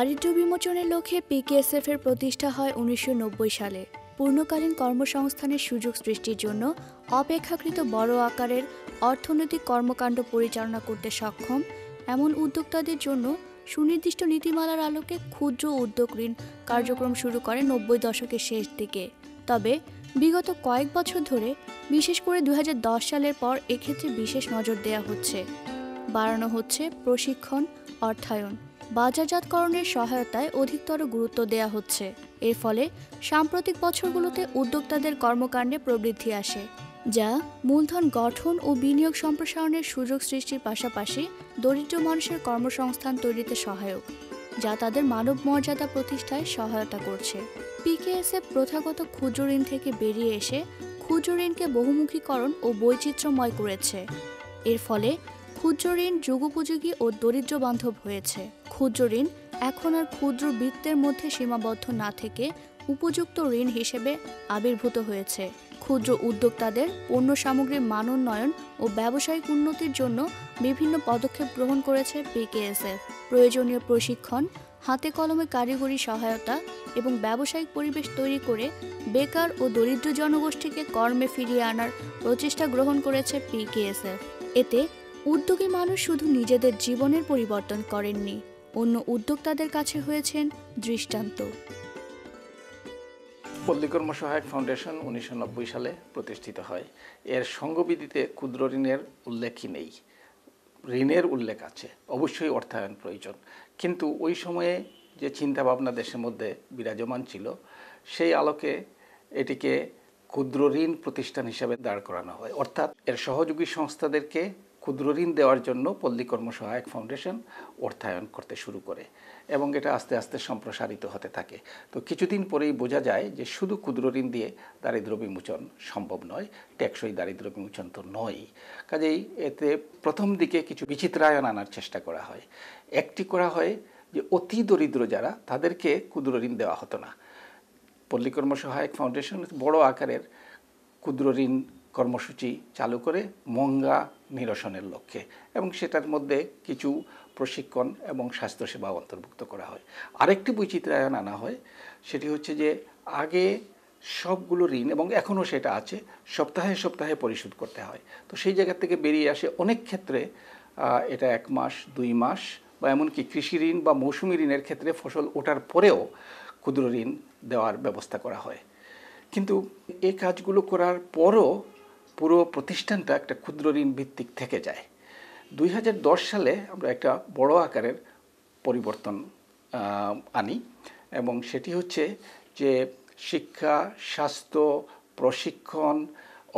দারিদ্র্য বিমোচনের লক্ষ্যে পিকেএসএফ এর প্রতিষ্ঠা হয় ১৯৯০ সালে। পূর্ণকালীন কর্মসংস্থানের সুযোগ সৃষ্টির জন্য অপেক্ষাকৃত বড় আকারের অর্থনৈতিক কর্মকাণ্ড পরিচালনা করতে সক্ষম এমন উদ্যোক্তাদের জন্য সুনির্দিষ্ট নীতিমালার আলোকে ক্ষুদ্র উদ্যোগ ঋণ কার্যক্রম শুরু করে ৯০ দশকের শেষ দিকে। তবে বিগত কয়েক বছর ধরে, বিশেষ করে ২০১০ সালের পর এক্ষেত্রে বিশেষ নজর দেওয়া হচ্ছে। বাড়ানো হচ্ছে প্রশিক্ষণ, অর্থায়ন, বাজারজাতকরণের সহায়তায় অধিকতর গুরুত্ব দেওয়া হচ্ছে। এর ফলে সাম্প্রতিক বছরগুলোতে উদ্যোক্তাদের কর্মকাণ্ডে প্রবৃদ্ধি আসে, যা মূলধন গঠন ও বিনিয়োগ সম্প্রসারণের সুযোগ সৃষ্টির পাশাপাশি দরিদ্র মানুষের কর্মসংস্থান তৈরিতে সহায়ক, যা তাদের মানব মর্যাদা প্রতিষ্ঠায় সহায়তা করছে। পিকেএসএফ প্রথাগত ক্ষুদ্র ঋণ থেকে বেরিয়ে এসে ক্ষুদ্র ঋণকে বহুমুখীকরণ ও বৈচিত্র্যময় করেছে। এর ফলে ক্ষুদ্র ঋণ যুগোপযোগী ও দরিদ্র বান্ধব হয়েছে। ক্ষুদ্র ঋণ এখন আর ক্ষুদ্র বৃত্তের মধ্যে সীমাবদ্ধ না থেকে উপযুক্ত ঋণ হিসেবে আবির্ভূত হয়েছে। ক্ষুদ্র উদ্যোক্তাদের পণ্য সামগ্রীর মানোন্নয়ন ও ব্যবসায়িক উন্নতির জন্য বিভিন্ন পদক্ষেপ গ্রহণ করেছে পিকেএসএফ। প্রয়োজনীয় প্রশিক্ষণ, হাতে কলমে কারিগরি সহায়তা এবং ব্যবসায়িক পরিবেশ তৈরি করে বেকার ও দরিদ্র জনগোষ্ঠীকে কর্মে ফিরিয়ে আনার প্রচেষ্টা গ্রহণ করেছে পিকেএসএফ। এতে উদ্যোগী মানুষ শুধু নিজেদের জীবনের পরিবর্তন করেননি, অন্য উদ্যোক্তাদের কাছে হয়েছেন দৃষ্টান্ত। পল্লী কর্ম সহায়ক ফাউন্ডেশন ১৯৯০ সালে প্রতিষ্ঠিত হয়। এর সঙ্গবিধিতে ক্ষুদ্র ঋণের উল্লেখই নেই। ঋণের উল্লেখ আছে, অবশ্যই অর্থায়ন প্রয়োজন, কিন্তু ওই সময়ে যে চিন্তাভাবনা দেশের মধ্যে বিরাজমান ছিল, সেই আলোকে এটিকে ক্ষুদ্র ঋণ প্রতিষ্ঠান হিসাবে দাঁড় করানো হয়। অর্থাৎ এর সহযোগী সংস্থাদেরকে ক্ষুদ্র ঋণ দেওয়ার জন্য পল্লী কর্ম সহায়ক ফাউন্ডেশন অর্থায়ন করতে শুরু করে এবং এটা আস্তে আস্তে সম্প্রসারিত হতে থাকে। তো কিছুদিন পরেই বোঝা যায় যে শুধু ক্ষুদ্র ঋণ দিয়ে দারিদ্র্য বিমোচন সম্ভব নয়, টেকসই দারিদ্র্য বিমোচন তো নয়। কাজেই এতে প্রথম দিকে কিছু বিচিত্রায়ন আনার চেষ্টা করা হয়। একটি করা হয় যে অতি দরিদ্র যারা, তাদেরকে ক্ষুদ্র ঋণ দেওয়া হতো না। পল্লী কর্ম সহায়ক ফাউন্ডেশন বড় আকারের ক্ষুদ্র ঋণ কর্মসূচি চালু করে মঙ্গা নিরসনের লক্ষ্যে, এবং সেটার মধ্যে কিছু প্রশিক্ষণ এবং স্বাস্থ্যসেবা অন্তর্ভুক্ত করা হয়। আরেকটি বৈচিত্র্যায়ন আনা হয়, সেটি হচ্ছে যে আগে সবগুলো ঋণ, এবং এখনও সেটা আছে, সপ্তাহে সপ্তাহে পরিশোধ করতে হয়। তো সেই জায়গা থেকে বেরিয়ে আসে অনেক ক্ষেত্রে এটা 1 মাস, 2 মাস, বা এমনকি কৃষি ঋণ বা মৌসুমি ঋণের ক্ষেত্রে ফসল ওঠার পরেও ক্ষুদ্র ঋণ দেওয়ার ব্যবস্থা করা হয়। কিন্তু এই কাজগুলো করার পরও পুরো প্রতিষ্ঠানটা একটা ক্ষুদ্র ঋণ ভিত্তিক থেকে যায়। ২০১০ সালে আমরা একটা বড় আকারের পরিবর্তন আনি, এবং সেটি হচ্ছে যে শিক্ষা, স্বাস্থ্য, প্রশিক্ষণ,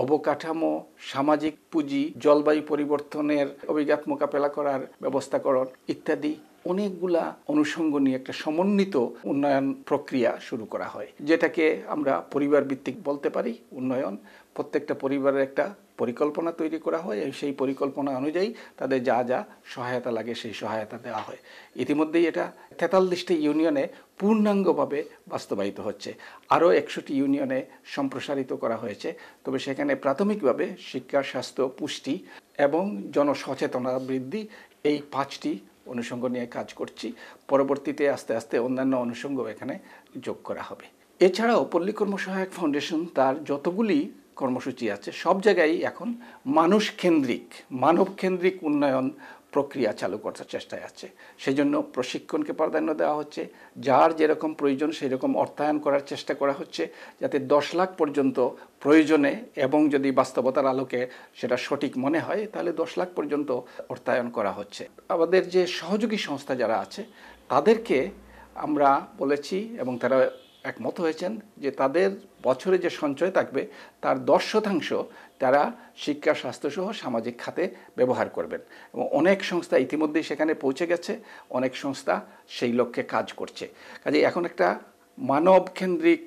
অবকাঠামো, সামাজিক পুঁজি, জলবায়ু পরিবর্তনের অভিঘাত মোকাবেলা করার ব্যবস্থাকরণ ইত্যাদি অনেকগুলা অনুষঙ্গ নিয়ে একটা সমন্বিত উন্নয়ন প্রক্রিয়া শুরু করা হয়, যেটাকে আমরা পরিবার ভিত্তিক বলতে পারি। উন্নয়ন, প্রত্যেকটা পরিবারের একটা পরিকল্পনা তৈরি করা হয়, সেই পরিকল্পনা অনুযায়ী তাদের যা যা সহায়তা লাগে সেই সহায়তা দেওয়া হয়। ইতিমধ্যেই এটা ৪৩টি ইউনিয়নে পূর্ণাঙ্গভাবে বাস্তবায়িত হচ্ছে। আরও ১০০টি ইউনিয়নে সম্প্রসারিত করা হয়েছে। তবে সেখানে প্রাথমিকভাবে শিক্ষা, স্বাস্থ্য, পুষ্টি এবং জনসচেতনতা বৃদ্ধি, এই 5টি অনুষঙ্গ নিয়ে কাজ করছি। পরবর্তীতে আস্তে আস্তে অন্যান্য অনুষঙ্গ এখানে যোগ করা হবে। এছাড়াও পল্লী কর্ম সহায়ক ফাউন্ডেশন তার যতগুলি কর্মসূচি আছে, সব জায়গায় এখন মানব কেন্দ্রিক উন্নয়ন প্রক্রিয়া চালু করার চেষ্টায় আছে। সেই জন্য প্রশিক্ষণকে প্রাধান্য দেওয়া হচ্ছে, যার যেরকম প্রয়োজন সেই রকম অর্থায়ন করার চেষ্টা করা হচ্ছে, যাতে 10 লাখ পর্যন্ত প্রয়োজনে, এবং যদি বাস্তবতার আলোকে সেটা সঠিক মনে হয়, তাহলে 10 লাখ পর্যন্ত অর্থায়ন করা হচ্ছে। আমাদের যে সহযোগী সংস্থা যারা আছে, তাদেরকে আমরা বলেছি এবং তারা একমত হয়েছেন যে তাদের বছরে যে সঞ্চয় থাকবে তার 10% তারা শিক্ষা, স্বাস্থ্যসহ সামাজিক খাতে ব্যবহার করবেন। এবং অনেক সংস্থা ইতিমধ্যেই সেখানে পৌঁছে গেছে, অনেক সংস্থা সেই লক্ষ্যে কাজ করছে। কাজে এখন একটা মানবকেন্দ্রিক,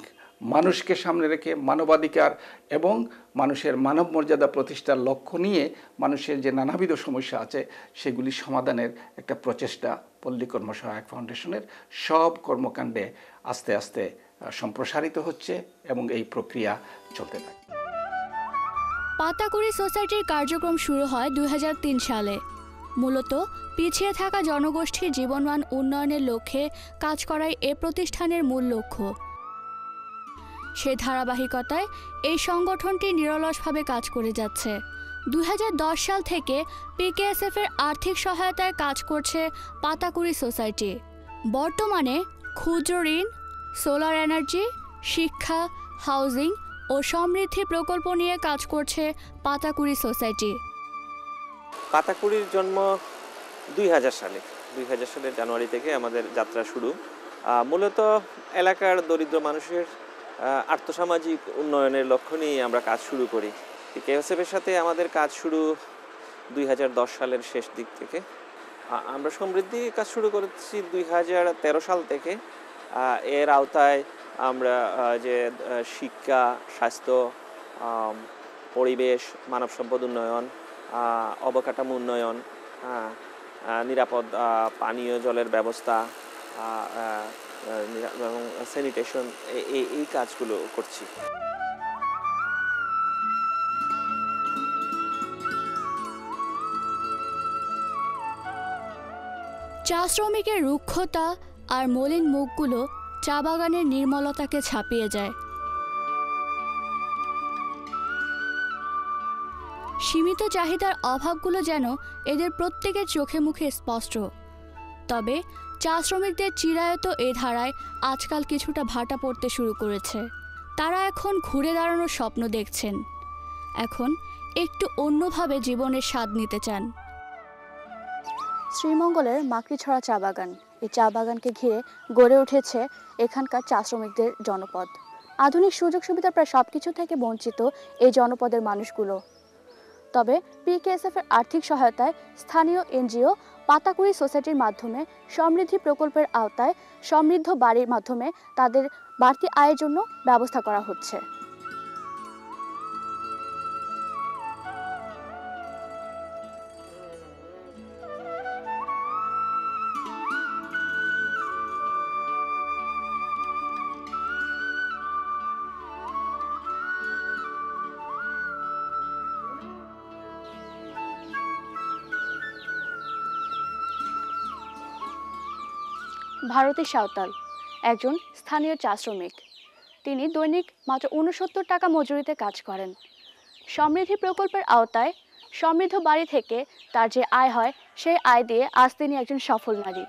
মানুষকে সামনে রেখে মানবাধিকার এবং মানুষের মানব মর্যাদা প্রতিষ্ঠার লক্ষ্য নিয়ে মানুষের যে নানাবিধ সমস্যা আছে সেগুলি সমাধানের একটা প্রচেষ্টা পল্লী কর্ম সহায়ক ফাউন্ডেশনের সব কর্মকাণ্ডে আস্তে আস্তে সম্প্রসারিত হচ্ছে এবং এই প্রক্রিয়া চলতে থাকে। পাতাকুড়ি সোসাইটির কার্যক্রম শুরু হয় ২০০৩ সালে। মূলত পিছিয়ে থাকা জনগোষ্ঠীর জীবনমান উন্নয়নের লক্ষ্যে কাজ করাই এ প্রতিষ্ঠানের মূল লক্ষ্য। সে ধারাবাহিকতায় এই সংগঠনটি নিরলসভাবে কাজ করে যাচ্ছে। 2010 সাল থেকে পিকেএসএফ-এর আর্থিক সহায়তায় কাজ করছে পাতাকুড়ি সোসাইটি। বর্তমানে ক্ষুদ্র ঋণ, সোলার এনার্জি, শিক্ষা, হাউজিং ও সমৃদ্ধি প্রকল্প নিয়ে কাজ করছে পাতাকুড়ি সোসাইটি। পাতাকুড়ির জন্ম 2000 সালের জানুয়ারি থেকে আমাদের যাত্রা শুরু। মূলত এলাকার দরিদ্র মানুষের আর্থসামাজিক উন্নয়নের লক্ষ্য নিয়ে আমরা কাজ শুরু করি। কেএসএফের সাথে আমাদের কাজ শুরু 2010 সালের শেষ দিক থেকে। আমরা সমৃদ্ধি কাজ শুরু করেছি 2013 সাল থেকে। এর আওতায় আমরা যে শিক্ষা, স্বাস্থ্য, পরিবেশ, মানব সম্পদ উন্নয়ন, অবকাঠামো উন্নয়ন, নিরাপদ পানীয় জলের ব্যবস্থা এবং স্যানিটেশন এই কাজগুলো করছি। চা শ্রমিকের রুক্ষতা আর মলিন মুখগুলো চা বাগানের নির্মলতাকে ছাপিয়ে যায়। সীমিত চাহিদার অভাবগুলো যেন এদের প্রত্যেকের চোখে মুখে স্পষ্ট। তবে চা শ্রমিকদের চিরায়ত এ ধারায় আজকাল কিছুটা ভাটা পড়তে শুরু করেছে। তারা এখন ঘুরে দাঁড়ানোর স্বপ্ন দেখছেন, এখন একটু অন্যভাবে জীবনের স্বাদ নিতে চান। শ্রীমঙ্গলের মাকড়িছড়া চা বাগান, এই চা বাগানকে ঘিরে গড়ে উঠেছে এখানকার চা শ্রমিকদের জনপদ। আধুনিক সুযোগ সুবিধা প্রায় সব কিছু থেকে বঞ্চিত এই জনপদের মানুষগুলো। তবে পিকেএসএফ-এর আর্থিক সহায়তায় স্থানীয় এনজিও পাতাকুড়ি সোসাইটির মাধ্যমে সমৃদ্ধি প্রকল্পের আওতায় সমৃদ্ধ বাড়ির মাধ্যমে তাদের বাড়তি আয়ের জন্য ব্যবস্থা করা হচ্ছে। ভারতী সাঁওতাল একজন স্থানীয় চা শ্রমিক। তিনি দৈনিক মাত্র 69 টাকা মজুরিতে কাজ করেন। সমৃদ্ধি প্রকল্পের আওতায় সমৃদ্ধ বাড়ি থেকে তার যে আয় হয় সেই আয় দিয়ে আজ তিনি একজন সফল নারী।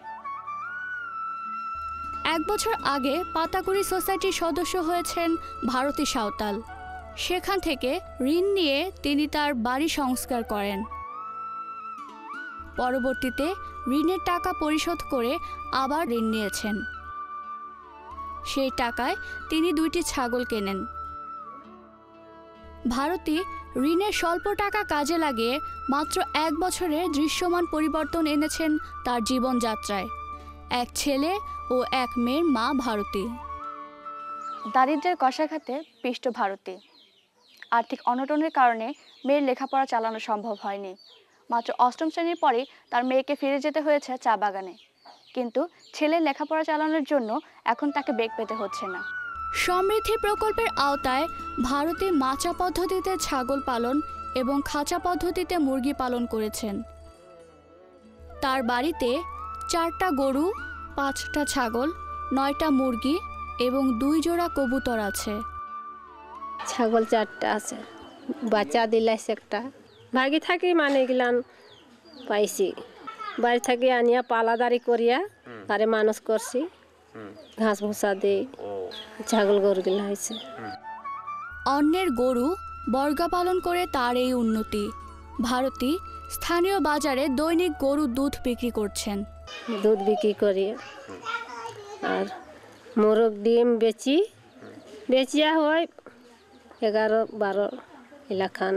1 বছর আগে পাতাকুড়ি সোসাইটির সদস্য হয়েছেন ভারতী সাঁওতাল। সেখান থেকে ঋণ নিয়ে তিনি তার বাড়ি সংস্কার করেন। পরবর্তীতে ঋণের টাকা পরিশোধ করে আবার ঋণ নিয়েছেন। সেই টাকায় তিনি 2টি ছাগল কেনেন। ভারতী ঋণের স্বল্প টাকা কাজে লাগিয়ে মাত্র 1 বছরে দৃশ্যমান পরিবর্তন এনেছেন তার জীবনযাত্রায়। 1 ছেলে ও 1 মেয়ের মা ভারতী। দারিদ্র্যের কষাঘাতে পিষ্ট ভারতী। আর্থিক অনটনের কারণে মেয়ের লেখাপড়া চালানো সম্ভব হয়নি। মাত্র 8ম শ্রেণীর পরেই তার মেয়েকে ফিরে যেতে হয়েছে চা বাগানে। কিন্তু ছেলের লেখাপড়া চালানোর জন্য এখন তাকে বেগ পেতে হচ্ছে না। সমৃদ্ধি প্রকল্পের আওতায় ভারতী মাচা পদ্ধতিতে ছাগল পালন এবং খাঁচা পদ্ধতিতে মুরগি পালন করেছেন। তার বাড়িতে 4টা গরু, 5টা ছাগল, 9টা মুরগি এবং 2 জোড়া কবুতর আছে। ছাগল 4টা আছে, বাচ্চা দিলাইছে একটা। ভাগি থাকি মানে গিলান পাইছি, বাড়ি থাকি আনিয়া পালাদারি করিয়া তারে মানুষ করছি, ঘাস ভুসা দিই, ছাগল গরু গিলা হয়েছে। অন্যের গরু বর্গা পালন করে তার এই উন্নতি। ভারতী স্থানীয় বাজারে দৈনিক গরুর দুধ বিক্রি করছেন। দুধ বিক্রি করি আর মোরগ ডিম বেচিয়া হয় 11-12 এলাকান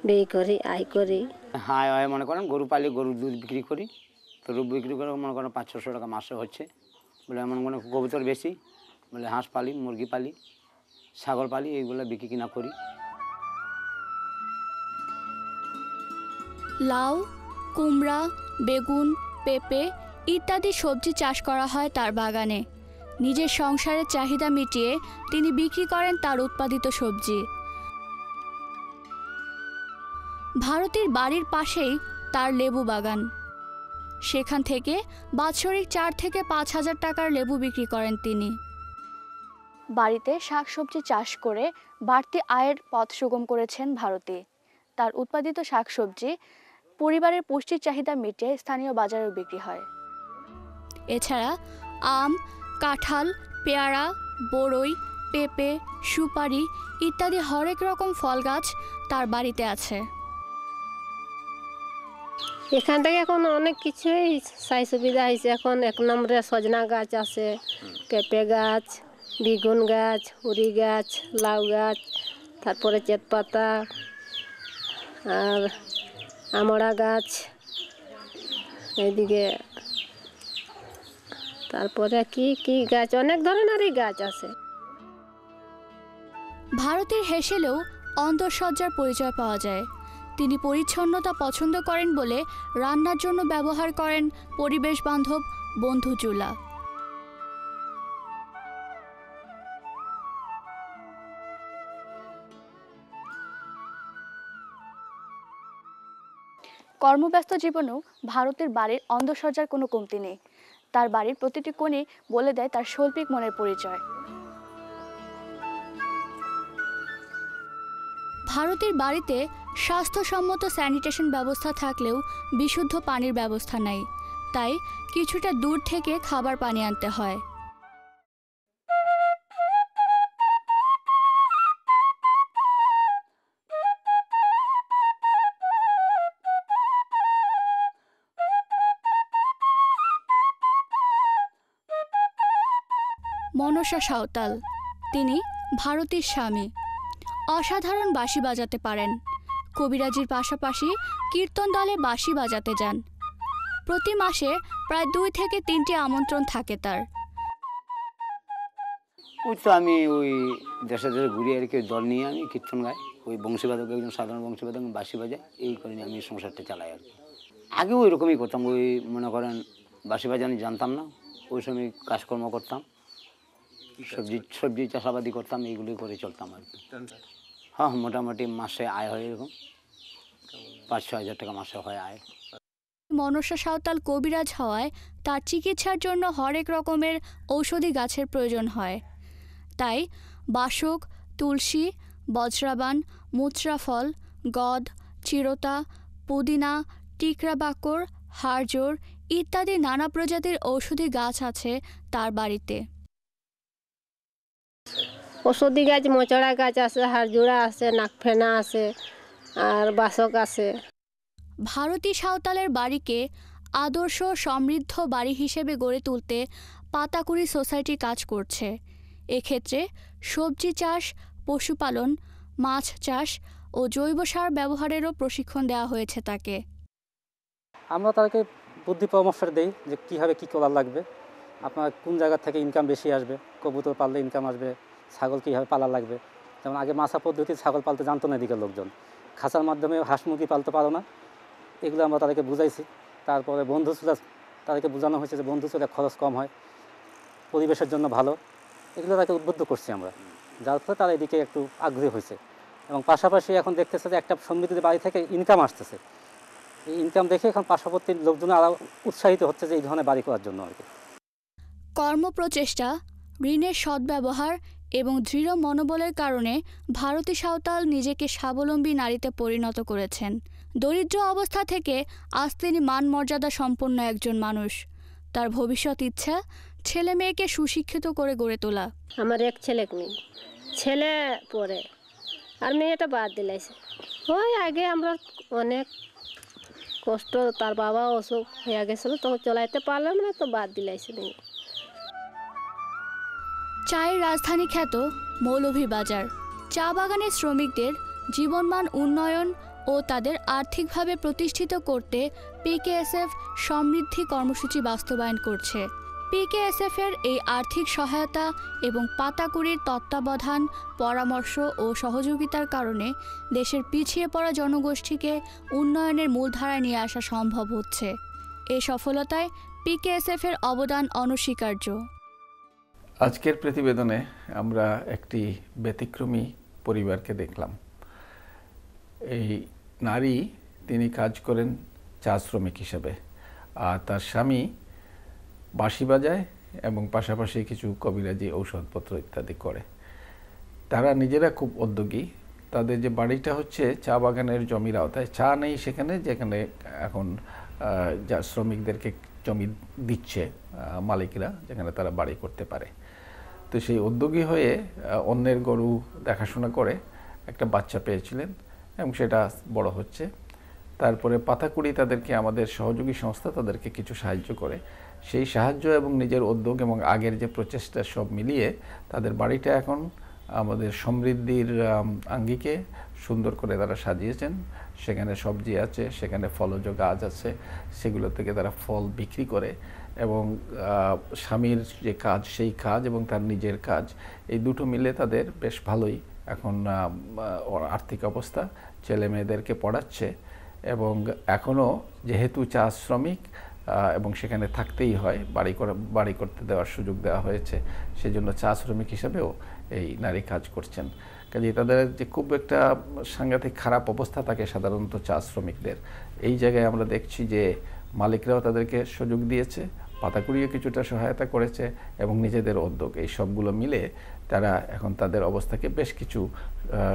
বিক্রি করি, আয় করি। হ্যাঁ হয় মনে করেন গরু পালি, গরুর দুধ বিক্রি করি, তো দুধ বিক্রি করে মনে করেন 500-600 টাকা মাসে হচ্ছে। বলে এমন মনে কবুতর বেশি, বলে হাঁস পালি, মুরগি পালি, ছাগল পালি, এইগুলো বিক্রি কিনা করি। লাউ, কুমড়া, বেগুন, পেঁপে ইত্যাদি সবজি চাষ করা হয় তার বাগানে। নিজের সংসারের চাহিদা মিটিয়ে তিনি বিক্রি করেন তার উৎপাদিত সবজি। ভারতীর বাড়ির পাশেই তার লেবু বাগান। সেখান থেকে বাৎসরিক 4 থেকে 5,000 টাকার লেবু বিক্রি করেন তিনি। বাড়িতে শাকসবজি চাষ করে বাড়তি আয়ের পথ সুগম করেছেন ভারতী। তার উৎপাদিত শাকসবজি পরিবারের পুষ্টির চাহিদা মিটিয়ে স্থানীয় বাজারেও বিক্রি হয়। এছাড়া আম, কাঁঠাল, পেয়ারা, বড়ই, পেঁপে, সুপারি ইত্যাদি হরেক রকম ফল গাছ তার বাড়িতে আছে। এখান থেকে এখন অনেক কিছুই সাই সুবিধা হয়েছে। এখন 1 নম্বরে সজনা গাছ আছে, পেঁপে গাছ, বেগুন গাছ, উড়ি গাছ, লাউ গাছ, তারপরে চেতপাতা আর আমড়া গাছ, এইদিকে তারপরে কি কি গাছ, অনেক ধরনেরই গাছ আছে। ভারতের হেসেলেও অন্তঃসজ্জার পরিচয় পাওয়া যায়। তিনি পরিচ্ছন্নতা পছন্দ করেন বলে রান্নার জন্য ব্যবহার করেন পরিবেশ বান্ধব বন্ধু চুলা। কর্মব্যস্ত জীবনেও ভারতের বাড়ির অন্তঃসজ্জার কোনো কমতি নেই। তার বাড়ির প্রতিটি কোণে বলে দেয় তার শৈল্পিক মনের পরিচয়। ভারতের বাড়িতে স্বাস্থ্যসম্মত স্যানিটেশন ব্যবস্থা থাকলেও বিশুদ্ধ পানির ব্যবস্থা নাই, তাই কিছুটা দূর থেকে খাবার পানি আনতে হয়। মনসা সাঁওতাল, তিনি ভারতীর স্বামী। অসাধারণ বাঁশি বাজাতে পারেন। কবিরাজির পাশাপাশি কীর্তন দলে বাঁশি বাজাতে যান। প্রতি মাসে প্রায় 2 থেকে 3টি আমন্ত্রণ থাকে তার। ওই তো আমি ওই দেশে দেশে ঘুরে আর কি দল নিয়ে আমি কীর্তন গাই, ওই বংশীবাদক, একজন সাধারণ বংশীবাদক বাঁশি বাজায়, এই করে আমি সংসারটা চালাই আর কি। আগেও ওই রকমই করতাম, ওই মনে করেন বাঁশি বাজানি জানতাম না, ওই সময় কাজকর্ম করতাম, সবজি চাষাবাদি করতাম, এইগুলি করে চলতাম আর কি। হ্যাঁ, মোটামুটি মাসে আয় হয় এরকম 5-6 হাজার টাকা মাসে হয় আয়। মনসা সাঁওতাল কবিরাজ হওয়ায় তার চিকিৎসার জন্য হরেক রকমের ঔষধি গাছের প্রয়োজন হয়। তাই বাসক, তুলসী, বজ্রাবান, মুত্রাফল, গদ, চিরতা, পুদিনা, টিকরা বাকর, হাড়জোড় ইত্যাদি নানা প্রজাতির ঔষধি গাছ আছে তার বাড়িতে। ওষুধি গাছ, মোচড়া গাছ আছে, হাড়জোড়া আছে, নাকফেনা আছে, আর বাসক আছে। ভারতী সাঁওতালের বাড়িকে আদর্শ সমৃদ্ধ বাড়ি হিসেবে গড়ে তুলতে পাতাকুড়ি সোসাইটি কাজ করছে। এক্ষেত্রে সবজি চাষ, পশুপালন, মাছ চাষ ও জৈব সার ব্যবহারেরও প্রশিক্ষণ দেওয়া হয়েছে তাকে। আমরা তাদেরকে বুদ্ধি পরামর্শ দিই যে কীভাবে কী করা লাগবে, আপনার কোন জায়গা থেকে ইনকাম বেশি আসবে, কবুতর পাললে ইনকাম আসবে, ছাগল কীভাবে পালা লাগবে। যেমন আগে মাছা পদ্ধতি ছাগল পালতে জানতো না এদিকের লোকজন, খাঁচার মাধ্যমে হাঁস মুরগি পালতে পারো না, এগুলো আমরা তাদেরকে বুঝাইছি। তারপরে বন্ধু চুলা তাদেরকে বোঝানো হয়েছে যে বন্ধু চুলা খরচ কম হয়, পরিবেশের জন্য ভালো, এগুলো তাকে উদ্বুদ্ধ করছি আমরা, যার ফলে তারা এদিকে একটু আগ্রহী হয়েছে। এবং পাশাপাশি এখন দেখতেছে যে একটা সমৃদ্ধ বাড়ি থেকে ইনকাম আসতেছে, এই ইনকাম দেখে এখন পার্শ্ববর্তী লোকজন আরও উৎসাহিত হচ্ছে যে এই ধরনের বাড়ি করার জন্য আর কি। কর্মপ্রচেষ্টা, ঋণের সদ্ব্যবহার এবং দৃঢ় মনোবলের কারণে ভারতী সাঁওতাল নিজেকে স্বাবলম্বী নারীতে পরিণত করেছেন। দরিদ্র অবস্থা থেকে আজ তিনি মান মর্যাদা সম্পন্ন একজন মানুষ। তার ভবিষ্যৎ ইচ্ছা ছেলে মেয়েকে সুশিক্ষিত করে গড়ে তোলা। আমার এক মেয়ে, ছেলে পড়ে আর মেয়েটা বাদ দিলাইছে। ওই আগে আমরা অনেক কষ্ট, তার বাবা অসুখ হয়ে গেছিল, তো চলাইতে পারলাম না, তো বাদ দিলাইছে মেয়ে। চায়ের রাজধানী খ্যাত মৌলভীবাজার চা বাগানের শ্রমিকদের জীবনমান উন্নয়ন ও তাদের আর্থিকভাবে প্রতিষ্ঠিত করতে পিকেএসএফ সমৃদ্ধি কর্মসূচি বাস্তবায়ন করছে। পিকেএসএফের এই আর্থিক সহায়তা এবং পাতাকুড়ির তত্ত্বাবধান, পরামর্শ ও সহযোগিতার কারণে দেশের পিছিয়ে পড়া জনগোষ্ঠীকে উন্নয়নের মূলধারায় নিয়ে আসা সম্ভব হচ্ছে। এই সফলতায় পিকেএসএফের অবদান অনস্বীকার্য। আজকের প্রতিবেদনে আমরা একটি ব্যতিক্রমী পরিবারকে দেখলাম। এই নারী, তিনি কাজ করেন চা শ্রমিক হিসেবে। আর তার স্বামী বাঁশি বাজায় এবং পাশাপাশি কিছু কবিরাজি ঔষধপত্র ইত্যাদি করে। তারা নিজেরা খুব উদ্যোগী। তাদের যে বাড়িটা হচ্ছে চা বাগানের জমির আওতায়, চা নেই সেখানে, যেখানে এখন যা শ্রমিকদেরকে জমি দিচ্ছে মালিকরা, যেখানে তারা বাড়ি করতে পারে। তো সেই উদ্যোগী হয়ে অন্যের গরু দেখাশোনা করে একটা বাচ্চা পেয়েছিলেন এবং সেটা বড় হচ্ছে। তারপরে পাতাকুড়ি তাদেরকে, আমাদের সহযোগী সংস্থা তাদেরকে কিছু সাহায্য করে। সেই সাহায্য এবং নিজের উদ্যোগ এবং আগের যে প্রচেষ্টা সব মিলিয়ে তাদের বাড়িটা এখন আমাদের সমৃদ্ধির আঙ্গিকে সুন্দর করে তারা সাজিয়েছেন। সেখানে সবজি আছে, সেখানে ফলজ গাছ আছে, সেগুলো থেকে তারা ফল বিক্রি করে এবং স্বামীর যে কাজ সেই কাজ এবং তার নিজের কাজ, এই দুটো মিলে তাদের বেশ ভালোই এখন আর্থিক অবস্থা। ছেলে মেয়েদেরকে পড়াচ্ছে এবং এখনও যেহেতু চা শ্রমিক এবং সেখানে থাকতেই হয়, বাড়ি করতে দেওয়ার সুযোগ দেওয়া হয়েছে, সেজন্য চা শ্রমিক হিসাবেও এই নারী কাজ করছেন। কাজে তাদের যে খুব একটা সাংঘাতিক খারাপ অবস্থা থাকে সাধারণত চা শ্রমিকদের, এই জায়গায় আমরা দেখছি যে মালিকরাও তাদেরকে সুযোগ দিয়েছে, পাতাকুড়িও কিছুটা সহায়তা করেছে এবং নিজেদের উদ্যোগ, এই সবগুলো মিলে তারা এখন তাদের অবস্থাকে বেশ কিছু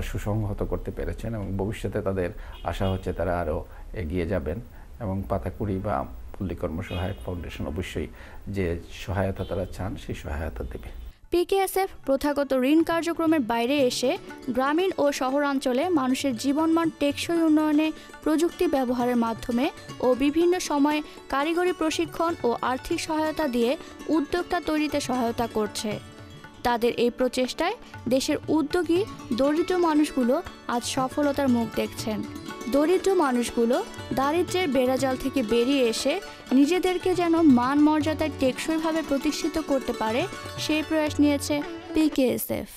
সুসংহত করতে পেরেছেন এবং ভবিষ্যতে তাদের আশা হচ্ছে তারা আরও এগিয়ে যাবেন এবং পাতাকুড়ি বা পল্লী কর্মসহায়ক ফাউন্ডেশন অবশ্যই যে সহায়তা তারা চান সেই সহায়তা দেবে। পিকেএসএফ প্রথাগত ঋণ কার্যক্রমের বাইরে এসে গ্রামীণ ও শহরাঞ্চলে মানুষের জীবনমান টেকসই উন্নয়নে প্রযুক্তি ব্যবহারের মাধ্যমে ও বিভিন্ন সময়ে কারিগরি প্রশিক্ষণ ও আর্থিক সহায়তা দিয়ে উদ্যোক্তা তৈরিতে সহায়তা করছে। তাদের এই প্রচেষ্টায় দেশের উদ্যোগী দরিদ্র মানুষগুলো আজ সফলতার মুখ দেখছেন। দরিদ্র মানুষগুলো দারিদ্র্যের বেড়াজাল থেকে বেরিয়ে এসে নিজেদেরকে যেন মান মর্যাদায় টেকসইভাবে প্রতিষ্ঠিত করতে পারে সেই প্রয়াস নিয়েছে পিকেএসএফ।